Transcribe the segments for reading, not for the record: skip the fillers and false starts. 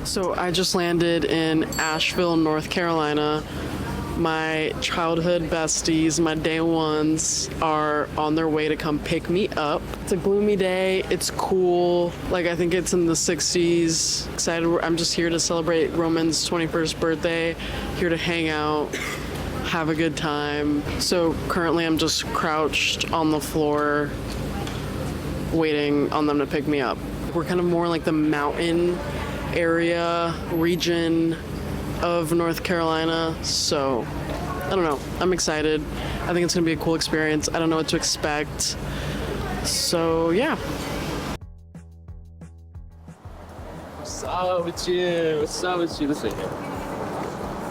So I just landed in Asheville, North Carolina. My childhood besties, my day ones, are on their way to come pick me up. It's a gloomy day. It's cool. Like, I think it's in the 60s. Excited. I'm just here to celebrate Roman's 21st birthday. Here to hang out, have a good time. So currently I'm just crouched on the floor waiting on them to pick me up. We're kind of more like the mountain area, region of North Carolina, so I don't know. I'm excited. I think it's gonna be a cool experience. I don't know what to expect. So yeah. What's up with you? What's up with you? Listen here.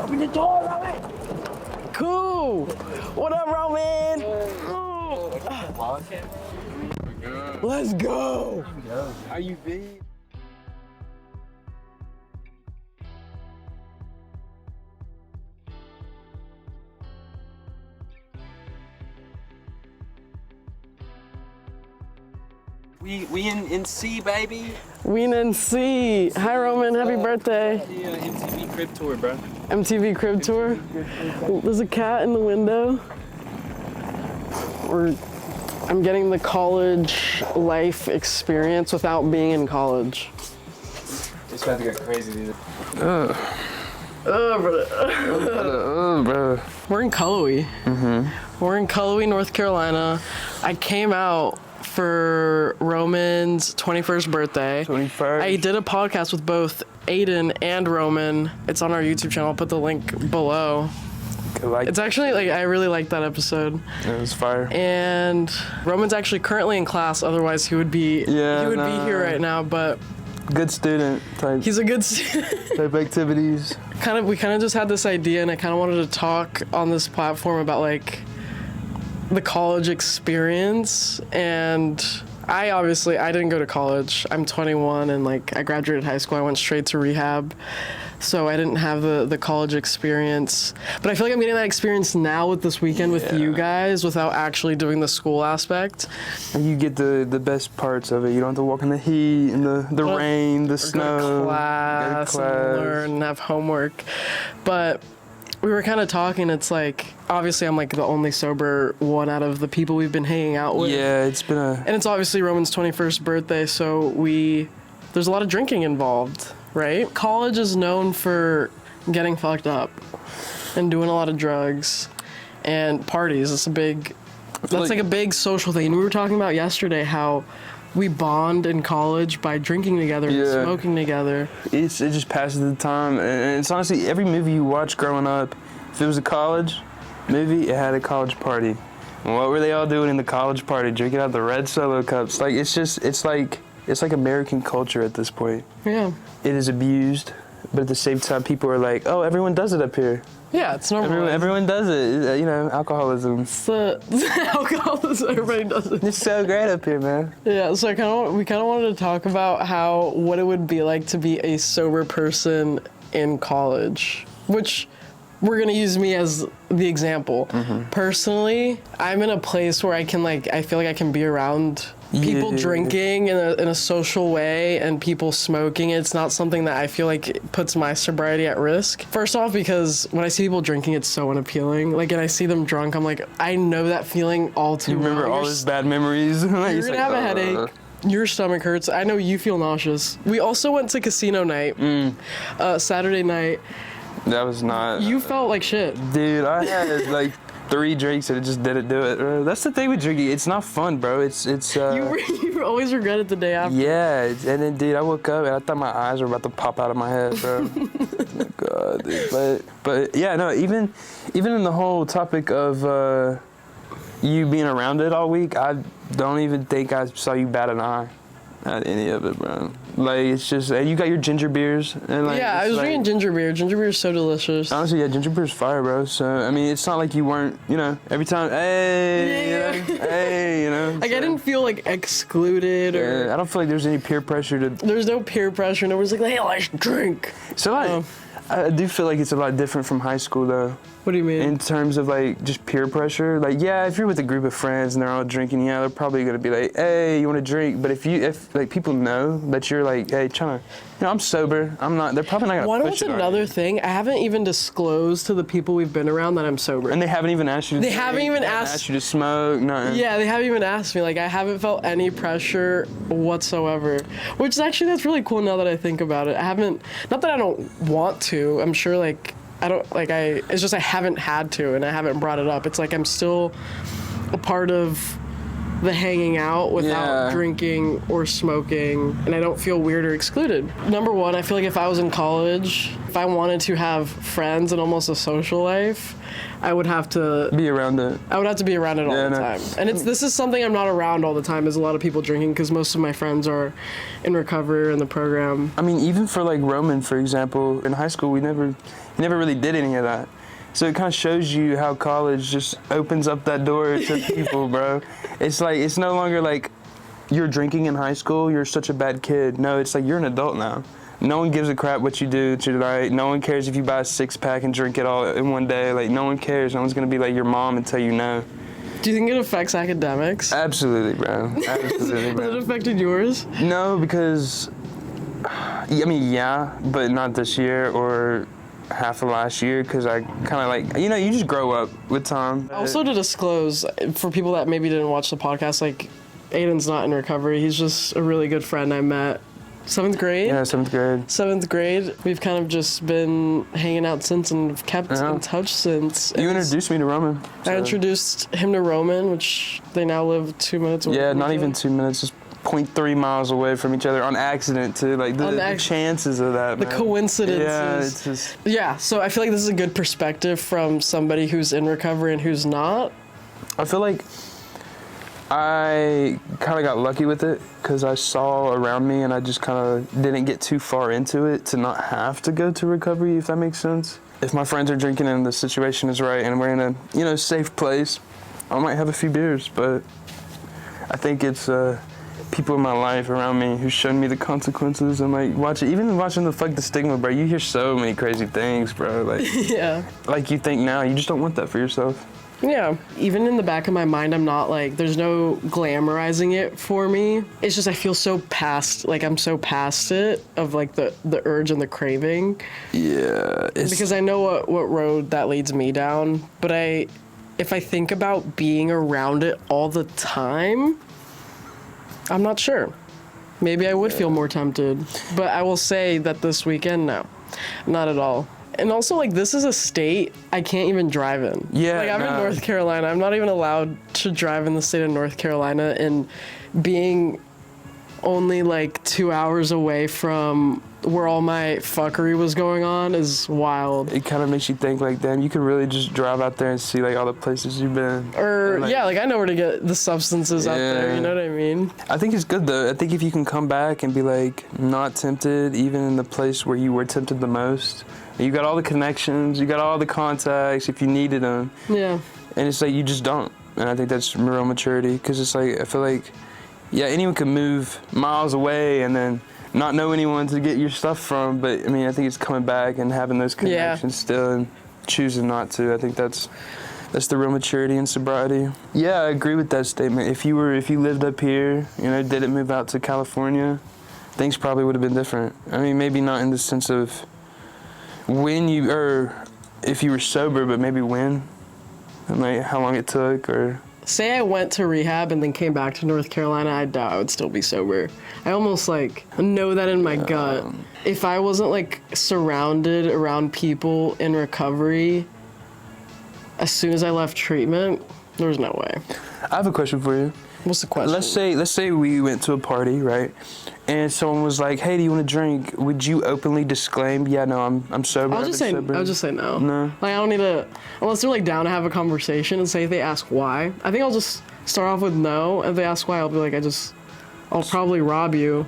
Open the door, Roman! Cool! What up, Roman? Let's go! How you been? We in C, baby. We in NC. Hi, Roman. Happy birthday. Yeah, MTV Crib Tour, bro. MTV Crib Tour. There's a cat in the window. I'm getting the college life experience without being in college. It's about to get crazy, dude. Bro. We're in Cullowhee. We're in Cullowhee, North Carolina. I came out for Roman's 21st birthday. 21st. I did a podcast with both Aidan and Roman. It's on our YouTube channel. I'll put the link below. It's actually, like, I really liked that episode. It was fire. And Roman's actually currently in class, otherwise he would be be here right now, but good student type. He's a good student. Type activities. We kind of just had this idea, and I kind of wanted to talk on this platform about, like, the college experience. And I didn't go to college. I'm 21, and, like, I graduated high school. I went straight to rehab, so I didn't have the college experience. But I feel like I'm getting that experience now with this weekend with you guys without actually doing the school aspect. And you get the best parts of it. You don't have to walk in the heat and the rain, the snow. Go to class and learn and have homework. But we were kind of talking, it's like, obviously I'm like the only sober one out of the people we've been hanging out with. Yeah, it's been And it's obviously Roman's 21st birthday, so there's a lot of drinking involved, right? College is known for getting fucked up and doing a lot of drugs and parties. That's like a big social thing. And we were talking about yesterday how we bond in college by drinking together and smoking together. It just passes the time, and it's honestly every movie you watch growing up. If it was a college movie, it had a college party. And what were they all doing in the college party? Drinking out the red Solo cups. Like it's like American culture at this point. Yeah. It is abused, but at the same time, people are like, oh, everyone does it up here. Yeah, it's normal. Everyone does it. You know, alcoholism. Alcoholism, everybody does it. It's so great up here, man. Yeah, so we kind of wanted to talk about what it would be like to be a sober person in college, which we're going to use me as the example. Personally, I'm in a place where I feel like I can be around people drinking in a social way and people smoking. It's not something that I feel like it puts my sobriety at risk. First off, because when I see people drinking, it's so unappealing. Like, and I see them drunk, I'm like, I know that feeling all too well. You remember all those bad memories? You're gonna have a headache. Your stomach hurts. I know you feel nauseous. We also went to casino night, Saturday night. That was not... You felt like shit. Dude, I had like 3 drinks and it just didn't do it. That's the thing with drinking. It's not fun, bro. You always regret it the day after. Yeah, and then, dude, I woke up and I thought my eyes were about to pop out of my head, bro. Oh, God, dude. But yeah, no, even in the whole topic of you being around it all week, I don't even think I saw you bat an eye at any of it, bro. Like, it's just, and you got your ginger beers. And like, yeah, I was drinking ginger beer. Ginger beer is so delicious. Honestly, yeah, ginger beer's fire, bro. So, I mean, it's not like you weren't, you know, every time, hey, you know, hey, you know. Like, so, I didn't feel, like, excluded or... Yeah, I don't feel like there's any peer pressure to... There's no peer pressure. Nobody's like, hey, let's drink. So, like, I do feel like it's a lot different from high school though. What do you mean? In terms of like just peer pressure, like yeah, if you're with a group of friends and they're all drinking, yeah, they're probably gonna be like, hey, you want to drink? But if like people know that you're like, hey, trying to, I'm sober, I'm not. They're probably not gonna Wanna push watch it on another you. thing? I haven't even disclosed to the people we've been around that I'm sober. And they haven't even asked you to They drink, haven't even they haven't asked- asked you to smoke, nothing. Yeah, they haven't even asked me. Like, I haven't felt any pressure whatsoever. Which is actually, that's really cool now that I think about it. I haven't, not that I don't want to, I'm sure, like, I don't, like, it's just I haven't had to and I haven't brought it up. It's like I'm still a part of the hanging out without Yeah. drinking or smoking, and I don't feel weird or excluded. Number one, I feel like if I was in college, if I wanted to have friends and almost a social life, I would have to Be around it. I would have to be around it all Yeah, the no. time. And this is something I'm not around all the time, is a lot of people drinking, because most of my friends are in recovery or in the program. I mean, even for like Roman, for example, in high school, we never really did any of that. So it kind of shows you how college just opens up that door to people, bro. It's like, it's no longer like you're drinking in high school, you're such a bad kid. No, it's like you're an adult now. No one gives a crap what you do tonight. No one cares if you buy a 6-pack and drink it all in one day. Like, no one cares. No one's gonna be like your mom and tell you no. Do you think it affects academics? Absolutely, bro. Absolutely, Has it bro. affected yours? No, because, I mean, yeah, but not this year or half of last year, because I kind of like, you know, you just grow up with time. Also, to disclose, for people that maybe didn't watch the podcast, like, Aidan's not in recovery. He's just a really good friend I met. 7th grade? Yeah, 7th grade. 7th grade. We've kind of just been hanging out since and have kept in touch since. You And introduced me to Roman. I introduced him to Roman, which they now live 2 minutes away. Yeah, from not each even other. 2 minutes, just 0.3 miles away from each other on accident too. Like the chances of that. The man. coincidences. Yeah, it's just. Yeah, so I feel like this is a good perspective from somebody who's in recovery and who's not. I feel like I kind of got lucky with it because I saw around me and I just kind of didn't get too far into it to not have to go to recovery, if that makes sense. If my friends are drinking and the situation is right and we're in a, safe place, I might have a few beers, but I think it's people in my life around me who showed me the consequences and like even watching the Fuck the Stigma, bro, you hear so many crazy things, bro. Like, Yeah. like you think now, you just don't want that for yourself. Yeah. Even in the back of my mind, I'm not like, there's no glamorizing it for me. It's just I feel so past, like I'm so past it of like the urge and the craving. Yeah. Because I know what road that leads me down. But if I think about being around it all the time, I'm not sure. Maybe I would feel more tempted. But I will say that this weekend, no, not at all. And also, like, this is a state I can't even drive in. Yeah, Like, I'm in no. North Carolina. I'm not even allowed to drive in the state of North Carolina. And being only, like, 2 hours away from where all my fuckery was going on is wild. It kind of makes you think like, damn, you could really just drive out there and see like all the places you've been. Or, And, like, yeah, like, I know where to get the substances out there. You know what I mean? I think it's good though. I think if you can come back and be like not tempted, even in the place where you were tempted the most, you got all the connections, you got all the contacts if you needed them, Yeah. and it's like you just don't. And I think that's real maturity, because it's like I feel like, yeah, anyone can move miles away and then not know anyone to get your stuff from, but I mean, I think it's coming back and having those connections still and choosing not to. I think that's the real maturity and sobriety. Yeah, I agree with that statement. If you lived up here, didn't move out to California, things probably would have been different. I mean, maybe not in the sense of if you were sober, but maybe when, and like how long it took, or. Say I went to rehab and then came back to North Carolina, I doubt I would still be sober. I almost like know that in my gut. If I wasn't like surrounded around people in recovery, as soon as I left treatment, there was no way. I have a question for you. What's the question? Let's say we went to a party, right? And someone was like, "Hey, do you want to drink?" Would you openly disclaim, "Yeah, no, I'm sober"? I'll just say no. No. Like, I don't need to, unless they're like down to have a conversation, and say if they ask why. I think I'll just start off with no. If they ask why, I'll be like, I'll probably rob you.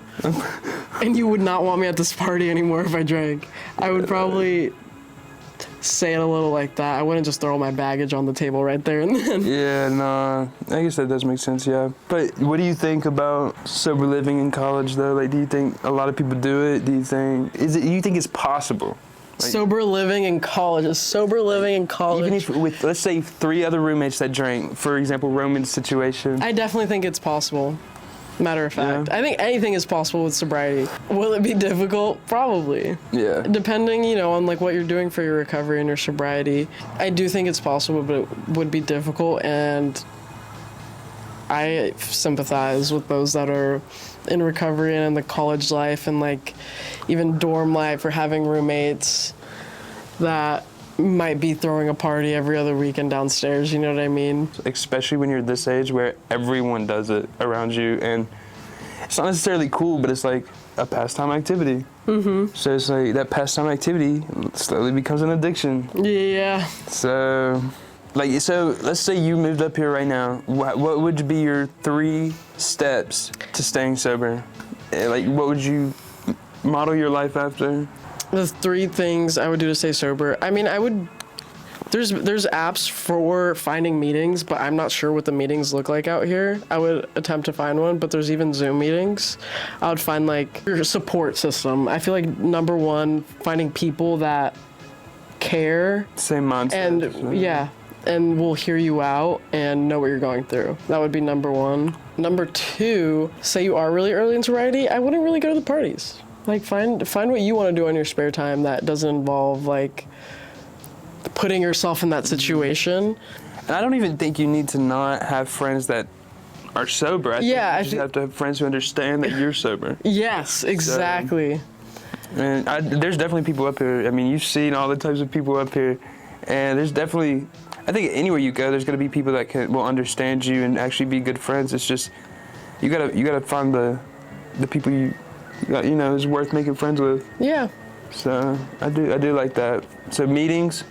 And you would not want me at this party anymore if I drank. I would probably say it a little like that. I wouldn't just throw my baggage on the table right there and then. Yeah, no, I guess that does make sense, yeah. But what do you think about sober living in college, though? Like, do you think a lot of people do it? Do you think it's possible? Sober living in college. A sober living in college. Even if with, let's say, 3 other roommates that drank, for example, Roman's situation. I definitely think it's possible. Matter of fact, Yeah. I think anything is possible with sobriety. Will it be difficult? Probably. Yeah. Depending, on like what you're doing for your recovery and your sobriety. I do think it's possible, but it would be difficult, and I sympathize with those that are in recovery and in the college life and like even dorm life or having roommates that might be throwing a party every other weekend downstairs, you know what I mean? Especially when you're this age where everyone does it around you, and it's not necessarily cool, but it's like a pastime activity. Mm-hmm. So it's like that pastime activity slowly becomes an addiction. Yeah. So let's say you moved up here right now. What would be your 3 steps to staying sober? Like, what would you model your life after? The 3 things I would do to stay sober. I mean, there's apps for finding meetings, but I'm not sure what the meetings look like out here. I would attempt to find one, but there's even Zoom meetings. I would find like your support system. I feel like number 1, finding people that care Same mindset. and and will hear you out and know what you're going through. That would be number 1. Number 2, say you are really early in sobriety, I wouldn't really go to the parties. Like find what you want to do on your spare time that doesn't involve like putting yourself in that situation. And I don't even think you need to not have friends that are sober. I think you just have to have friends who understand that you're sober. Yes, exactly. And there's definitely people up here. I mean, you've seen all the types of people up here, and there's definitely, I think anywhere you go, there's gonna be people that will understand you and actually be good friends. It's just you gotta find the people is worth making friends with. Yeah. So I do like that. So meetings,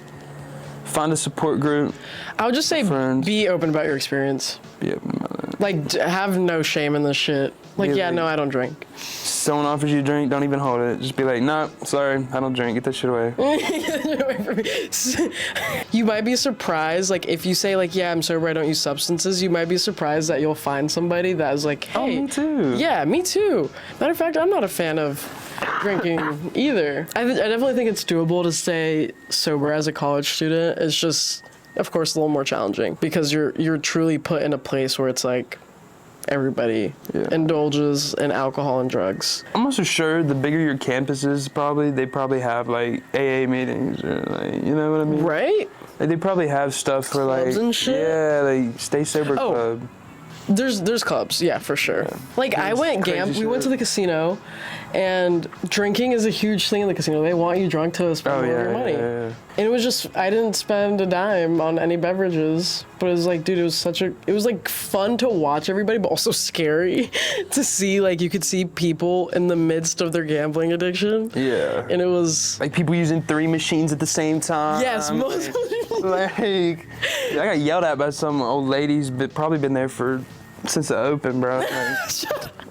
find a support group. I would just say friends. Be open about your experience. Be open about that. Like have no shame in this shit. Like no, I don't drink. Someone offers you a drink, don't even hold it. Just be like, nah, sorry, I don't drink. Get that shit away. You might be surprised, like if you say like, yeah, I'm sober, I don't use substances, you might be surprised that you'll find somebody that is like, hey, oh, me too. Yeah, me too. Matter of fact, I'm not a fan of drinking either. I definitely think it's doable to stay sober as a college student. It's just, of course, a little more challenging because you're truly put in a place where it's like everybody indulges in alcohol and drugs. I'm also sure the bigger your campus is, they probably have like AA meetings or like, you know what I mean? Right? Like, they probably have stuff for clubs like and shit? Yeah, like Stay Sober Club. There's clubs, yeah, for sure. Yeah. Like I went we went to the casino, and drinking is a huge thing in the casino. They want you drunk to spend more of your money. Yeah. And it was just, I didn't spend a dime on any beverages, but it was like, dude, it was like fun to watch everybody, but also scary to see, like you could see people in the midst of their gambling addiction. Yeah. And it was like people using 3 machines at the same time. Yes, most like I got yelled at by some old ladies, but probably been there since the open, bro. Like,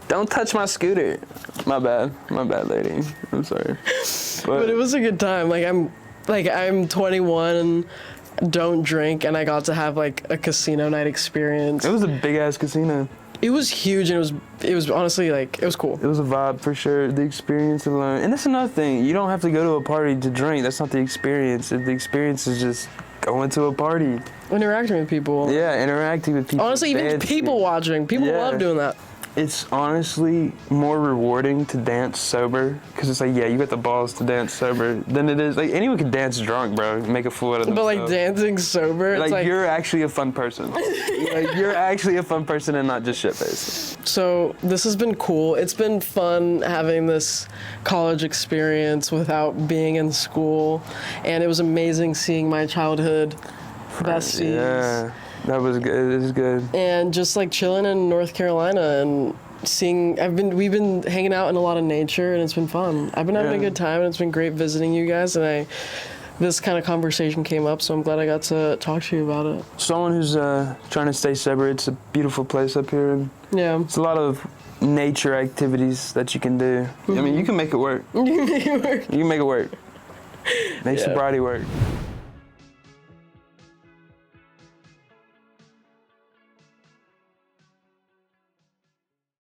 don't touch my scooter. My bad, lady. I'm sorry. But it was a good time. I'm 21 and don't drink, and I got to have like a casino night experience. It was a big ass casino. It was huge, and it was honestly like, it was cool. It was a vibe for sure. The experience alone, and that's another thing. You don't have to go to a party to drink. That's not the experience. The experience is just going to a party, interacting with people. Yeah, interacting with people. Honestly, even people watching. People love doing that. It's honestly more rewarding to dance sober, because it's like, yeah, you got the balls to dance sober, than it is like anyone can dance drunk, bro. Make a fool out of themselves. But like dancing sober, it's like you're actually a fun person. Like you're actually a fun person and not just shit faced. So this has been cool. It's been fun having this college experience without being in school, and it was amazing seeing my childhood besties. Yeah. That was good. It was good. And just like chilling in North Carolina and we've been hanging out in a lot of nature, and it's been fun. I've been having a good time, and it's been great visiting you guys, and this kind of conversation came up, so I'm glad I got to talk to you about it. Someone who's trying to stay sober, it's a beautiful place up here, and it's a lot of nature activities that you can do. I mean, you can make it work. You can make it work. Make sobriety work.